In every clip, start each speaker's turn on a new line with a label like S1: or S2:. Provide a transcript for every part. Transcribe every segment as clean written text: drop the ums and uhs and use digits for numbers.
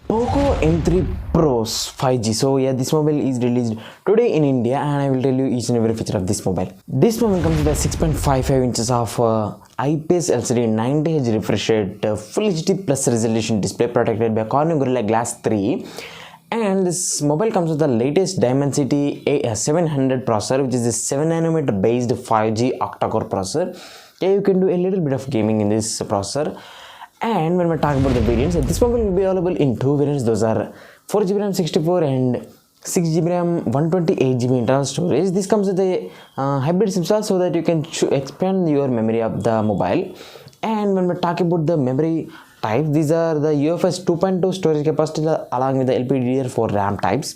S1: Poco M3 Pros 5G. So yeah, this mobile is released today in India, and I will tell you each and every feature of this mobile. This mobile comes with a 6.55 inches of IPS LCD 90Hz refresh rate, Full HD plus resolution display protected by Corning Gorilla Glass 3. And this mobile comes with the latest Dimensity A700 processor, which is a 7nm based 5G octa-core processor. Yeah, you can do a little bit of gaming in this processor. And when we talk about the variants, this mobile will be available in two variants. Those are 4GB RAM 64 and 6GB RAM 128GB internal storage. This comes with a hybrid SIM slot so that you can expand your memory of the mobile. And when we talk about the memory type, these are the UFS 2.2 storage capacity along with the LPDDR4 RAM types.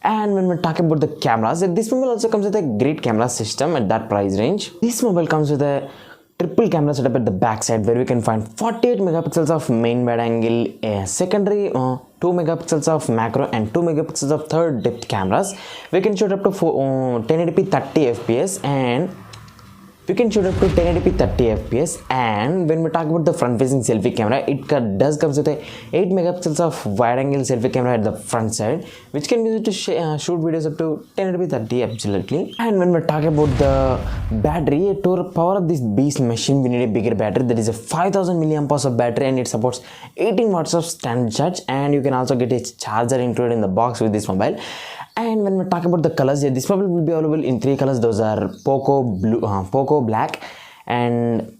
S1: And when we talk about the cameras, this mobile also comes with a great camera system at that price range. This mobile comes with a triple camera setup at the back side, where we can find 48 megapixels of main wide angle, a secondary 2 megapixels of macro and 2 megapixels of third depth cameras. We can shoot up to 1080p 30 fps and we can shoot up to 1080p 30 fps. And when we talk about the front facing selfie camera, it does comes with a 8 megapixels of wide angle selfie camera at the front side, which can be used to shoot videos up to 1080p 30 absolutely. And when we talk about the battery, to power up this beast machine, we need a bigger battery. That is a 5000 milliamp hours of battery, and it supports 18 watts of standard charge, and you can also get a charger included in the box with this mobile. And when we talk about the colors, yeah, this mobile will be available in three colors. Those are Poco blue, Poco black, and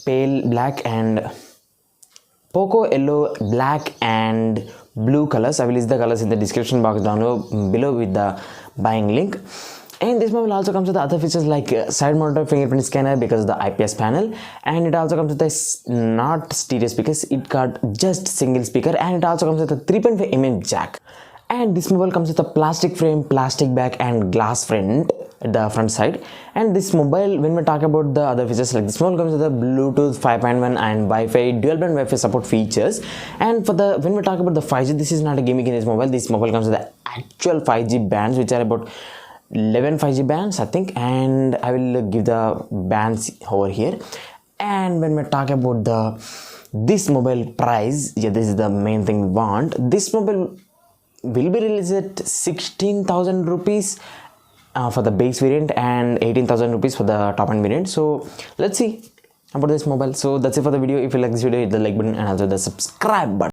S1: pale black, and Poco yellow, black, and blue colors. I will list the colors in the description box down below with the buying link. And this mobile also comes with other features like side monitor fingerprint scanner because of the IPS panel, and it also comes with a not stereo speakers. It got just single speaker, and it also comes with a 3.5mm jack. And this mobile comes with a plastic frame, plastic back, and glass front at the front side. And this mobile, when we talk about the other features, like this mobile comes with a Bluetooth 5.1 and Wi-Fi, dual band Wi-Fi support features. And for the when we talk about the 5G, this is not a gimmick in this mobile. This mobile comes with the actual 5G bands, which are about 11 5G bands, I think. And I will give the bands over here. And when we talk about this mobile price, yeah, this is the main thing we want. This mobile will be released at 16,000 rupees for the base variant and 18,000 rupees for the top end variant. So let's see about this mobile. So that's it for the video. If you like this video, hit the like button and also the subscribe button.